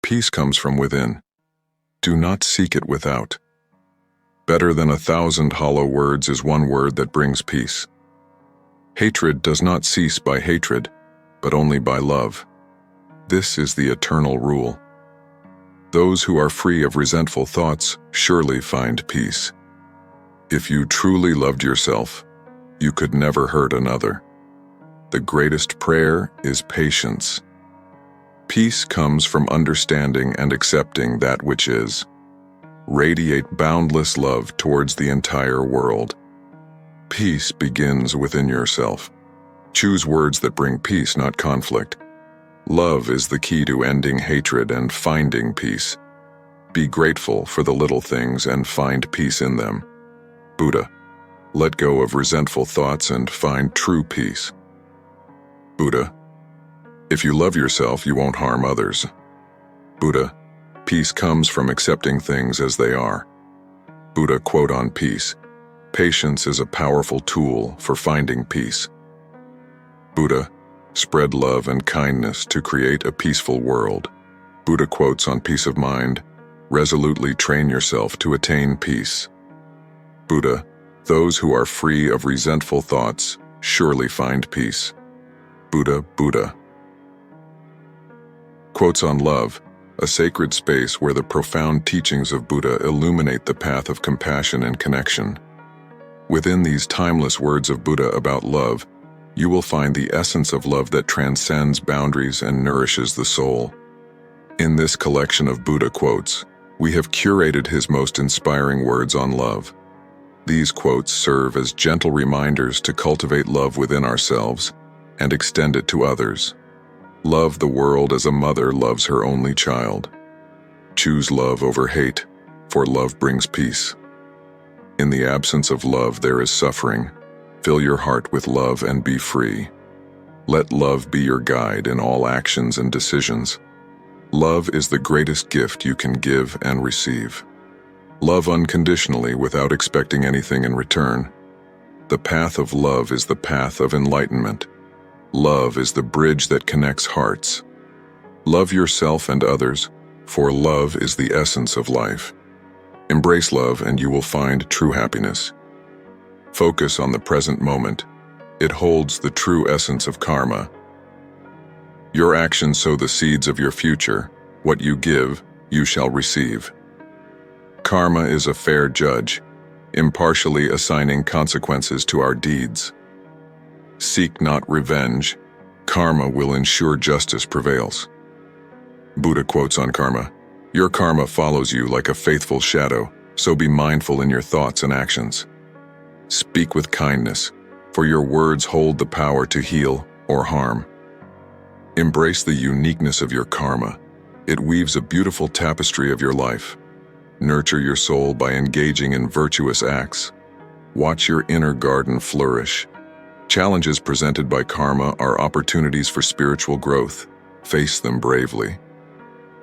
Peace comes from within. Do not seek it without. Better than 1,000 hollow words is one word that brings peace. Hatred does not cease by hatred, but only by love. This is the eternal rule. Those who are free of resentful thoughts surely find peace. If you truly loved yourself, you could never hurt another. The greatest prayer is patience. Peace comes from understanding and accepting that which is. Radiate boundless love towards the entire world. Peace begins within yourself. Choose words that bring peace, not conflict. Love is the key to ending hatred and finding peace. Be grateful for the little things and find peace in them. Buddha, let go of resentful thoughts and find true peace. Buddha, if you love yourself, you won't harm others. Buddha, peace comes from accepting things as they are. Buddha quote on peace, patience is a powerful tool for finding peace. Buddha, spread love and kindness to create a peaceful world. Buddha quotes on peace of mind, resolutely train yourself to attain peace. Buddha, those who are free of resentful thoughts surely find peace. Buddha, Buddha. Quotes on love, a sacred space where the profound teachings of Buddha illuminate the path of compassion and connection. Within these timeless words of Buddha about love, you will find the essence of love that transcends boundaries and nourishes the soul. In this collection of Buddha quotes, we have curated his most inspiring words on love. These quotes serve as gentle reminders to cultivate love within ourselves and extend it to others. Love the world as a mother loves her only child. Choose love over hate, for love brings peace. In the absence of love, there is suffering. Fill your heart with love and be free. Let love be your guide in all actions and decisions. Love is the greatest gift you can give and receive. Love unconditionally without expecting anything in return. The path of love is the path of enlightenment. Love is the bridge that connects hearts. Love yourself and others, for love is the essence of life. Embrace love and you will find true happiness. Focus on the present moment. It holds the true essence of karma. Your actions sow the seeds of your future. What you give, you shall receive. Karma is a fair judge, impartially assigning consequences to our deeds. Seek not revenge. Karma will ensure justice prevails. Buddha quotes on karma, your karma follows you like a faithful shadow, so be mindful in your thoughts and actions. Speak with kindness, for your words hold the power to heal or harm. Embrace the uniqueness of your karma. It weaves a beautiful tapestry of your life. Nurture your soul by engaging in virtuous acts. Watch your inner garden flourish. Challenges presented by karma are opportunities for spiritual growth. Face them bravely.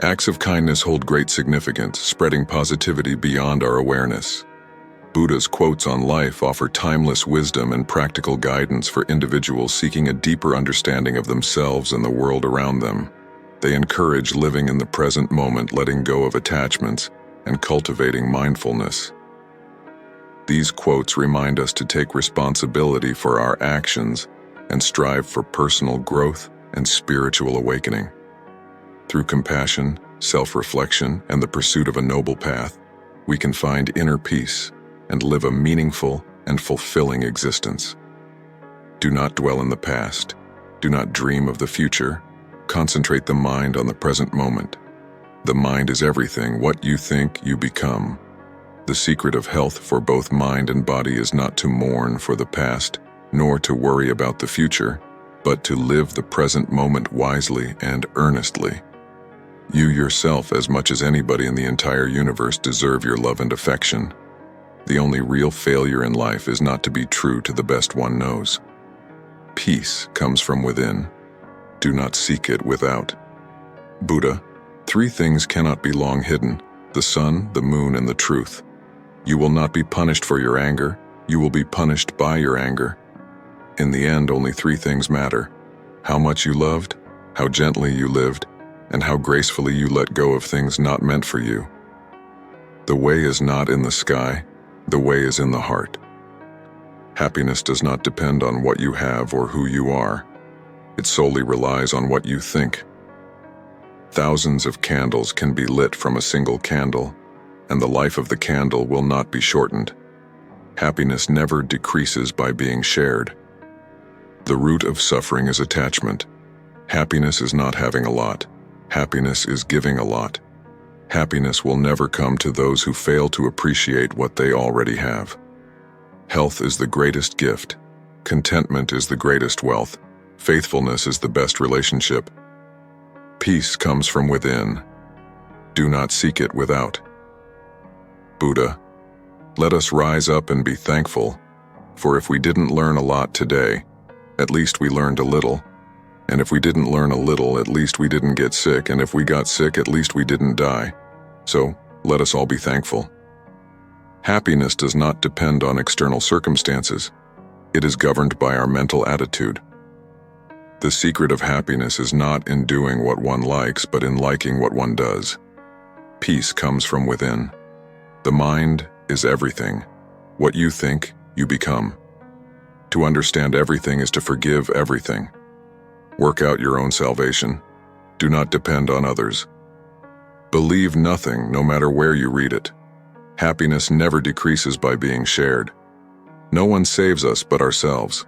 Acts of kindness hold great significance, spreading positivity beyond our awareness. Buddha's quotes on life offer timeless wisdom and practical guidance for individuals seeking a deeper understanding of themselves and the world around them. They encourage living in the present moment, letting go of attachments, and cultivating mindfulness. These quotes remind us to take responsibility for our actions and strive for personal growth and spiritual awakening. Through compassion, self-reflection, and the pursuit of a noble path, we can find inner peace and live a meaningful and fulfilling existence. Do not dwell in the past. Do not dream of the future. Concentrate the mind on the present moment. The mind is everything. What you think, you become. The secret of health for both mind and body is not to mourn for the past, nor to worry about the future, but to live the present moment wisely and earnestly. You yourself, as much as anybody in the entire universe, deserve your love and affection. The only real failure in life is not to be true to the best one knows. Peace comes from within. Do not seek it without. Buddha, 3 things cannot be long hidden: the sun, the moon, and the truth. You will not be punished for your anger. You will be punished by your anger. In the end, only 3 things matter: how much you loved, how gently you lived, and how gracefully you let go of things not meant for you. The way is not in the sky, the way is in the heart. Happiness does not depend on what you have or who you are. It solely relies on what you think. Thousands of candles can be lit from a single candle, and the life of the candle will not be shortened. Happiness never decreases by being shared. The root of suffering is attachment. Happiness is not having a lot. Happiness is giving a lot. Happiness will never come to those who fail to appreciate what they already have. Health is the greatest gift. Contentment is the greatest wealth. Faithfulness is the best relationship. Peace comes from within. Do not seek it without. Buddha, let us rise up and be thankful, for if we didn't learn a lot today, at least we learned a little. And if we didn't learn a little, at least we didn't get sick, and if we got sick, at least we didn't die. So, let us all be thankful. Happiness does not depend on external circumstances. It is governed by our mental attitude. The secret of happiness is not in doing what one likes, but in liking what one does. Peace comes from within. The mind is everything. What you think, you become. To understand everything is to forgive everything. Work out your own salvation. Do not depend on others. Believe nothing, no matter where you read it. Happiness never decreases by being shared. No one saves us but ourselves.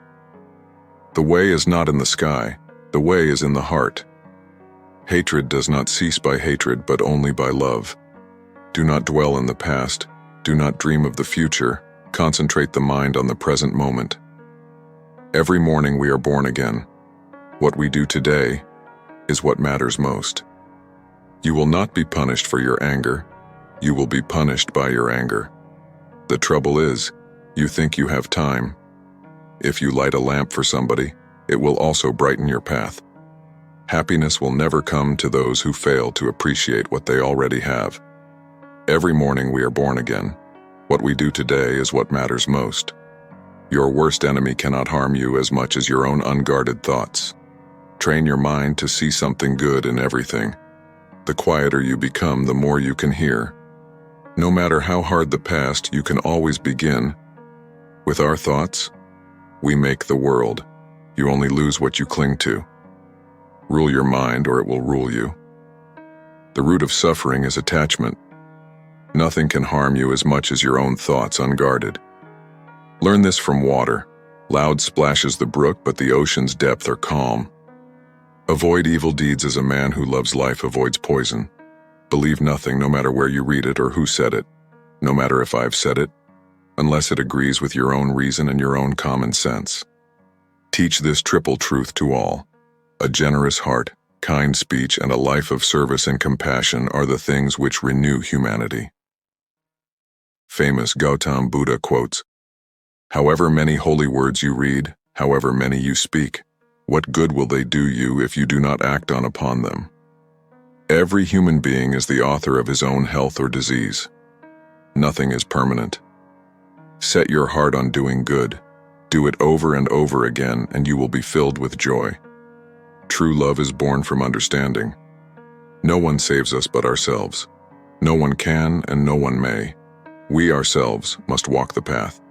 The way is not in the sky, the way is in the heart. Hatred does not cease by hatred, but only by love. Do not dwell in the past, do not dream of the future, concentrate the mind on the present moment. Every morning we are born again. What we do today is what matters most. You will not be punished for your anger. You will be punished by your anger. The trouble is, you think you have time. If you light a lamp for somebody, it will also brighten your path. Happiness will never come to those who fail to appreciate what they already have. Every morning we are born again. What we do today is what matters most. Your worst enemy cannot harm you as much as your own unguarded thoughts. Train your mind to see something good in everything. The quieter you become, the more you can hear. No matter how hard the past, you can always begin. With our thoughts, we make the world. You only lose what you cling to. Rule your mind or it will rule you. The root of suffering is attachment. Nothing can harm you as much as your own thoughts unguarded. Learn this from water. Loud splashes the brook, but the ocean's depth are calm. Avoid evil deeds as a man who loves life avoids poison. Believe nothing, no matter where you read it or who said it, no matter if I've said it, unless it agrees with your own reason and your own common sense. Teach this triple truth to all. A generous heart, kind speech, and a life of service and compassion are the things which renew humanity. Famous Gautam Buddha quotes, "However many holy words you read, however many you speak, what good will they do you if you do not act on upon them?" Every human being is the author of his own health or disease. Nothing is permanent. Set your heart on doing good. Do it over and over again, and you will be filled with joy. True love is born from understanding. No one saves us but ourselves. No one can and no one may. We ourselves must walk the path.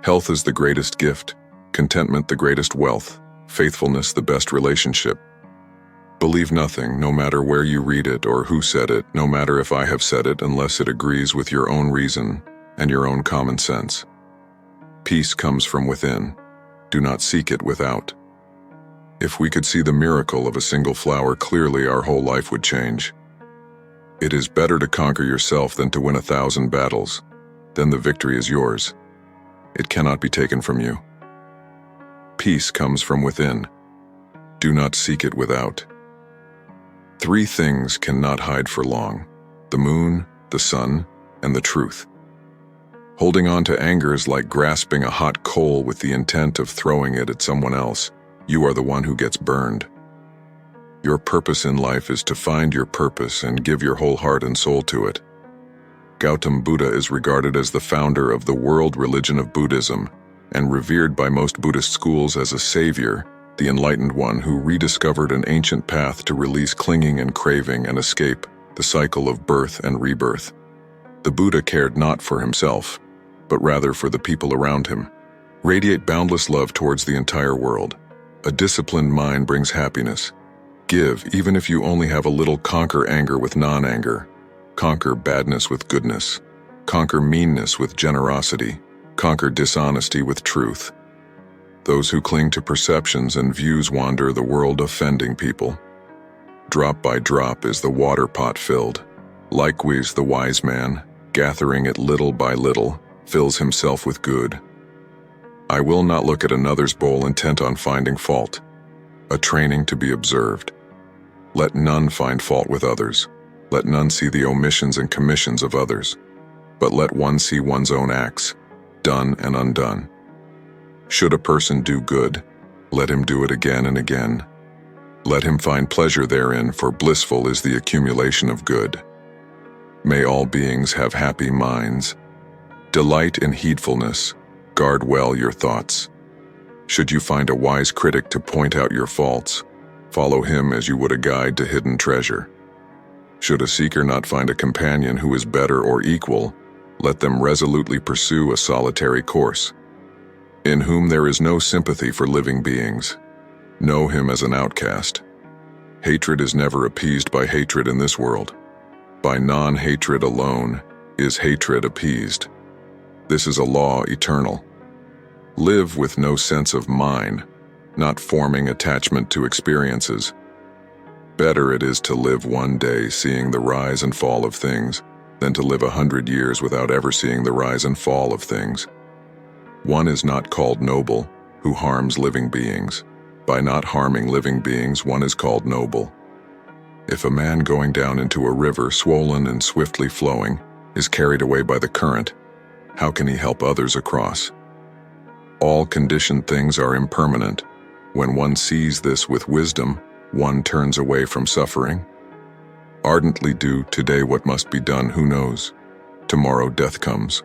Health is the greatest gift, contentment the greatest wealth, faithfulness the best relationship. Believe nothing, no matter where you read it or who said it, no matter if I have said it, unless it agrees with your own reason and your own common sense. Peace comes from within. Do not seek it without. If we could see the miracle of a single flower clearly, our whole life would change. It is better to conquer yourself than to win 1,000 battles. Then the victory is yours. It cannot be taken from you. Peace comes from within. Do not seek it without. 3 things cannot hide for long: the moon, the sun, and the truth. Holding on to anger is like grasping a hot coal with the intent of throwing it at someone else. You are the one who gets burned. Your purpose in life is to find your purpose and give your whole heart and soul to it. Gautam Buddha is regarded as the founder of the world religion of Buddhism and revered by most Buddhist schools as a savior the enlightened one who rediscovered an ancient path to release clinging and craving and escape the cycle of birth and rebirth. The Buddha cared not for himself, but rather for the people around him. Radiate boundless love towards the entire world. A disciplined mind brings happiness. Give, even if you only have a little. Conquer anger with non-anger. Conquer badness with goodness. Conquer meanness with generosity. Conquer dishonesty with truth. Those who cling to perceptions and views wander the world offending people. Drop by drop is the water pot filled. Likewise the wise man, gathering it little by little, fills himself with good. I will not look at another's bowl intent on finding fault. A training to be observed. Let none find fault with others. Let none see the omissions and commissions of others. But let one see one's own acts, done and undone. Should a person do good, let him do it again and again. Let him find pleasure therein, for blissful is the accumulation of good. May all beings have happy minds. Delight in heedfulness. Guard well your thoughts. Should you find a wise critic to point out your faults, follow him as you would a guide to hidden treasure. Should a seeker not find a companion who is better or equal, let them resolutely pursue a solitary course. In whom there is no sympathy for living beings, know him as an outcast. Hatred is never appeased by hatred in this world. By non-hatred alone is hatred appeased. This is a law eternal. Live with no sense of mine, not forming attachment to experiences. Better it is to live one day seeing the rise and fall of things than to live 100 years without ever seeing the rise and fall of things. One is not called noble who harms living beings. By not harming living beings, one is called noble. If a man going down into a river swollen and swiftly flowing is carried away by the current, how can he help others across? All conditioned things are impermanent. When one sees this with wisdom, one turns away from suffering. Ardently do today what must be done, who knows? Tomorrow death comes.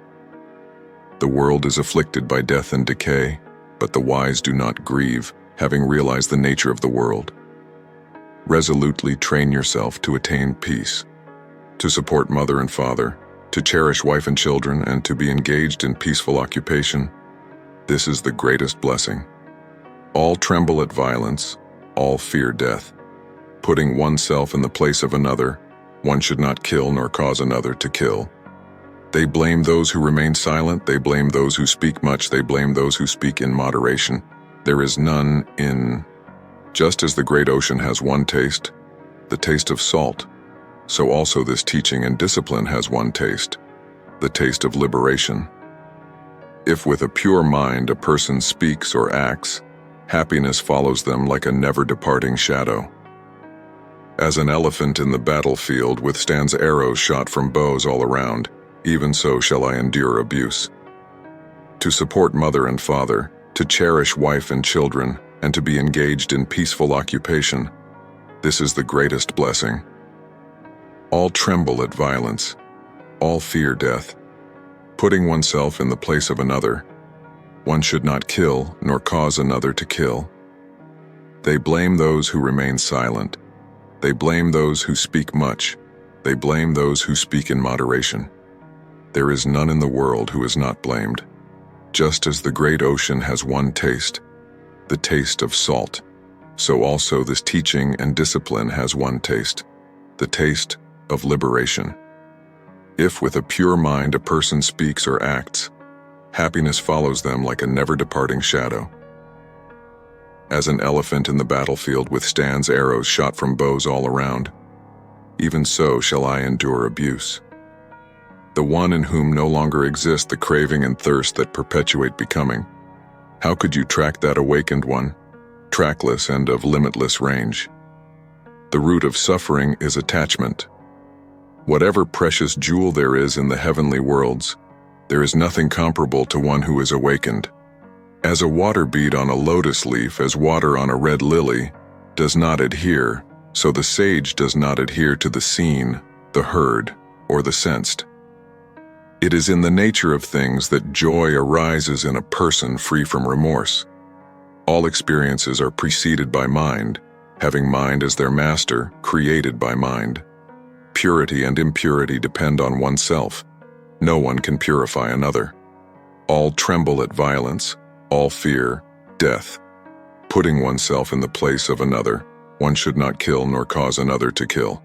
The world is afflicted by death and decay, but the wise do not grieve, having realized the nature of the world. Resolutely train yourself to attain peace, to support mother and father, to cherish wife and children, and to be engaged in peaceful occupation. This is the greatest blessing. All tremble at violence, all fear death. Putting oneself in the place of another, one should not kill nor cause another to kill. They blame those who remain silent, they blame those who speak much, they blame those who speak in moderation. There is none in. Just as the great ocean has one taste, the taste of salt, so also this teaching and discipline has one taste, the taste of liberation. If with a pure mind a person speaks or acts, happiness follows them like a never-departing shadow. As an elephant in the battlefield withstands arrows shot from bows all around, even so shall I endure abuse. To support mother and father, to cherish wife and children, and to be engaged in peaceful occupation, this is the greatest blessing. All tremble at violence, all fear death. Putting oneself in the place of another, one should not kill nor cause another to kill. They blame those who remain silent. They blame those who speak much. They blame those who speak in moderation. There is none in the world who is not blamed. Just as the great ocean has one taste, the taste of salt, so also this teaching and discipline has one taste, the taste of liberation. If with a pure mind a person speaks or acts, happiness follows them like a never-departing shadow. As an elephant in the battlefield withstands arrows shot from bows all around, even so shall I endure abuse. The one in whom no longer exist the craving and thirst that perpetuate becoming, how could you track that awakened one, trackless and of limitless range? The root of suffering is attachment. Whatever precious jewel there is in the heavenly worlds, there is nothing comparable to one who is awakened. As a water bead on a lotus leaf, as water on a red lily, does not adhere, so the sage does not adhere to the seen, the heard, or the sensed. It is in the nature of things that joy arises in a person free from remorse. All experiences are preceded by mind, having mind as their master, created by mind. Purity and impurity depend on oneself. No one can purify another. All tremble at violence, all fear death. Putting oneself in the place of another, one should not kill nor cause another to kill.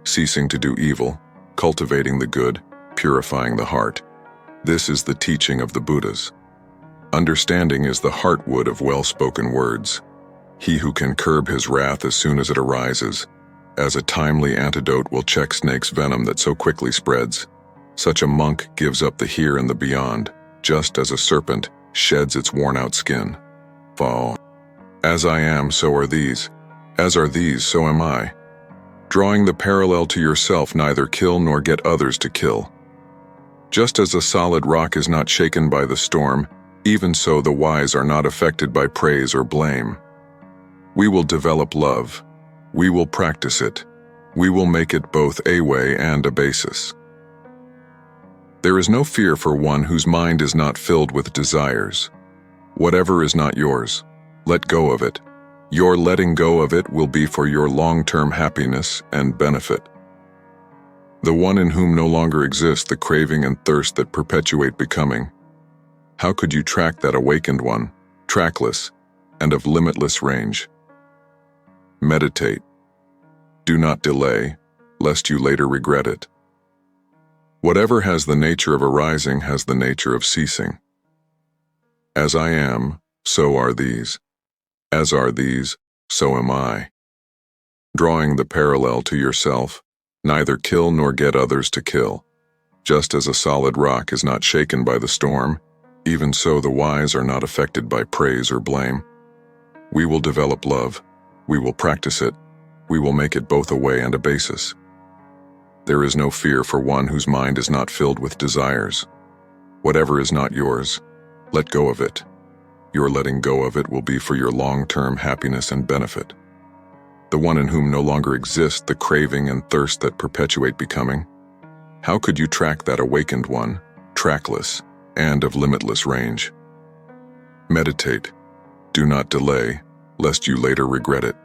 Ceasing to do evil, cultivating the good, purifying the heart. This is the teaching of the Buddhas. Understanding is the heartwood of well-spoken words. He who can curb his wrath as soon as it arises, as a timely antidote will check snake's venom that so quickly spreads. Such a monk gives up the here and the beyond, just as a serpent sheds its worn-out skin. Fall. As I am, so are these. As are these, so am I. Drawing the parallel to yourself, neither kill nor get others to kill. Just as a solid rock is not shaken by the storm, even so the wise are not affected by praise or blame. We will develop love. We will practice it. We will make it both a way and a basis. There is no fear for one whose mind is not filled with desires. Whatever is not yours, let go of it. Your letting go of it will be for your long-term happiness and benefit. The one in whom no longer exists the craving and thirst that perpetuate becoming. How could you track that awakened one, trackless, and of limitless range? Meditate. Do not delay, lest you later regret it. Whatever has the nature of arising has the nature of ceasing. As I am, so are these. As are these, so am I. Drawing the parallel to yourself, neither kill nor get others to kill. Just as a solid rock is not shaken by the storm, even so the wise are not affected by praise or blame. We will develop love. We will practice it. We will make it both a way and a basis. There is no fear for one whose mind is not filled with desires. Whatever is not yours, let go of it. Your letting go of it will be for your long-term happiness and benefit. The one in whom no longer exists the craving and thirst that perpetuate becoming. How could you track that awakened one, trackless, and of limitless range? Meditate. Do not delay, lest you later regret it.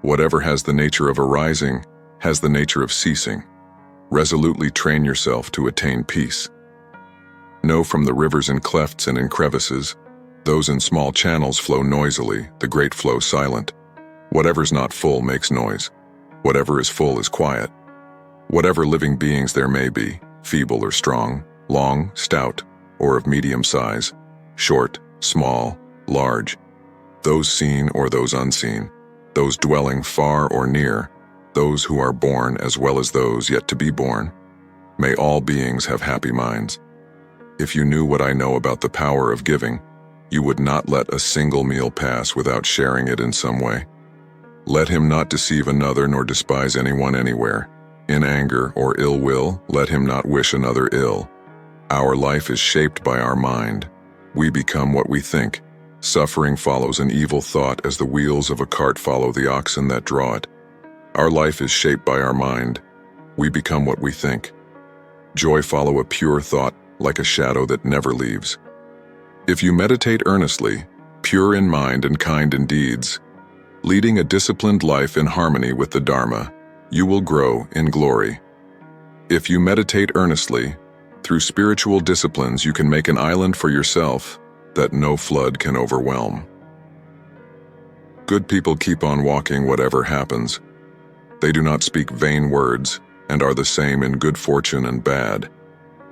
Whatever has the nature of arising has the nature of ceasing. Resolutely train yourself to attain peace. Know from the rivers in clefts and in crevices, those in small channels flow noisily, the great flow silent. Whatever's not full makes noise. Whatever is full is quiet. Whatever living beings there may be, feeble or strong, long, stout, or of medium size, short, small, large, those seen or those unseen, those dwelling far or near, those who are born as well as those yet to be born, may all beings have happy minds. If you knew what I know about the power of giving, you would not let a single meal pass without sharing it in some way. Let him not deceive another nor despise anyone anywhere. In anger or ill will, let him not wish another ill. Our life is shaped by our mind. We become what we think. Suffering follows an evil thought as the wheels of a cart follow the oxen that draw it. Our life is shaped by our mind. We become what we think. Joy follow a pure thought like a shadow that never leaves. If you meditate earnestly, pure in mind and kind in deeds, leading a disciplined life in harmony with the Dharma, you will grow in glory. If you meditate earnestly, through spiritual disciplines you can make an island for yourself that no flood can overwhelm. Good people keep on walking whatever happens. They do not speak vain words and are the same in good fortune and bad.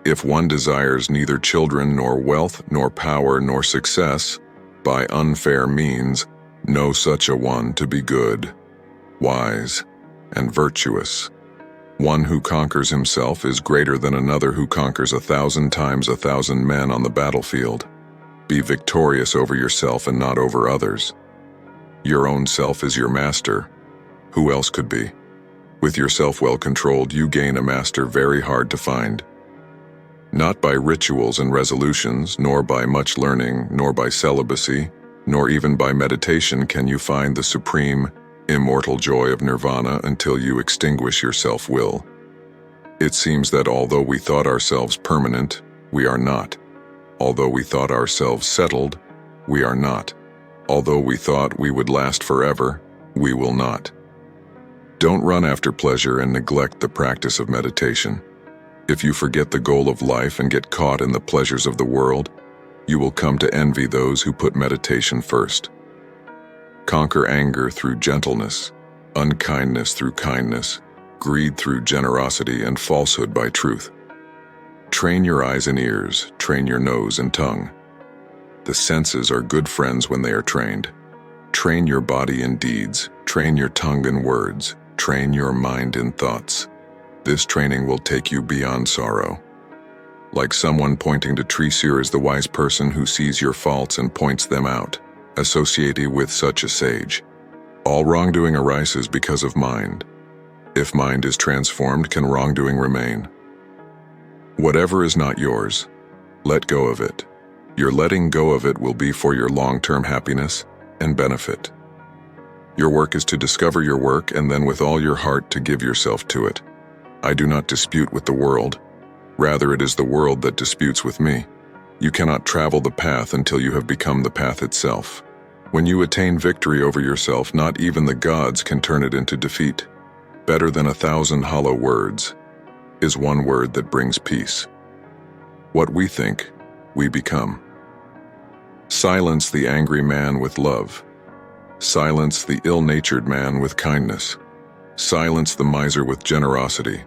If one desires neither children nor wealth nor power nor success, by unfair means, know such a one to be good, wise, and virtuous. One who conquers himself is greater than another who conquers 1,000 times 1,000 men on the battlefield. Be victorious over yourself and not over others. Your own self is your master. Who else could be? With yourself well controlled, you gain a master very hard to find. Not by rituals and resolutions, nor by much learning, nor by celibacy, nor even by meditation can you find the supreme, immortal joy of nirvana until you extinguish your self-will. It seems that although we thought ourselves permanent, we are not. Although we thought ourselves settled, we are not. Although we thought we would last forever, we will not. Don't run after pleasure and neglect the practice of meditation. If you forget the goal of life and get caught in the pleasures of the world, you will come to envy those who put meditation first. Conquer anger through gentleness, unkindness through kindness, greed through generosity, and falsehood by truth. Train your eyes and ears, train your nose and tongue. The senses are good friends when they are trained. Train your body in deeds, train your tongue in words, train your mind in thoughts. This training will take you beyond sorrow. Like someone pointing to Trisir is the wise person who sees your faults and points them out. Associate with such a sage. All wrongdoing arises because of mind. If mind is transformed, can wrongdoing remain? Whatever is not yours, let go of it. Your letting go of it will be for your long-term happiness and benefit. Your work is to discover your work and then with all your heart to give yourself to it. I do not dispute with the world. Rather, it is the world that disputes with me. You cannot travel the path until you have become the path itself. When you attain victory over yourself, not even the gods can turn it into defeat. Better than 1,000 hollow words is one word that brings peace. What we think, we become. Silence the angry man with love. Silence the ill-natured man with kindness. Silence the miser with generosity.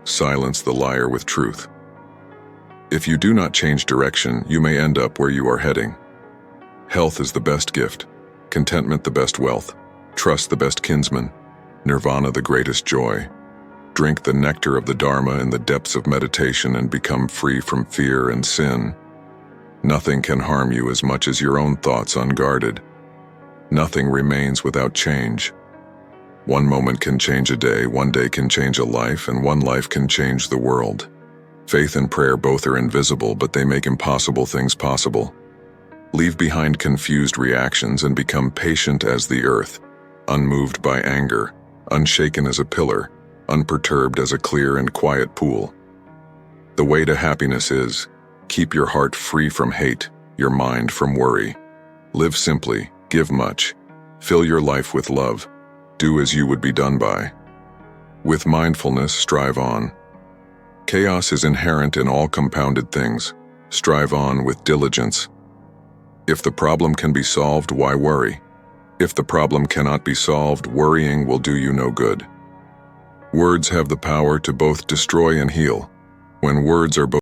Silence the liar with truth. If you do not change direction, you may end up where you are heading. Health is the best gift, contentment the best wealth, trust the best kinsman, nirvana the greatest joy. Drink the nectar of the Dharma in the depths of meditation and become free from fear and sin. Nothing can harm you as much as your own thoughts unguarded. Nothing remains without change. One moment can change a day, one day can change a life, and one life can change the world. Faith and prayer both are invisible, but they make impossible things possible. Leave behind confused reactions and become patient as the earth, unmoved by anger, unshaken as a pillar, unperturbed as a clear and quiet pool. The way to happiness is, keep your heart free from hate, your mind from worry. Live simply, give much, fill your life with love, do as you would be done by. With mindfulness, strive on. Chaos is inherent in all compounded things. Strive on with diligence. If the problem can be solved, why worry? If the problem cannot be solved, worrying will do you no good. Words have the power to both destroy and heal. When words are both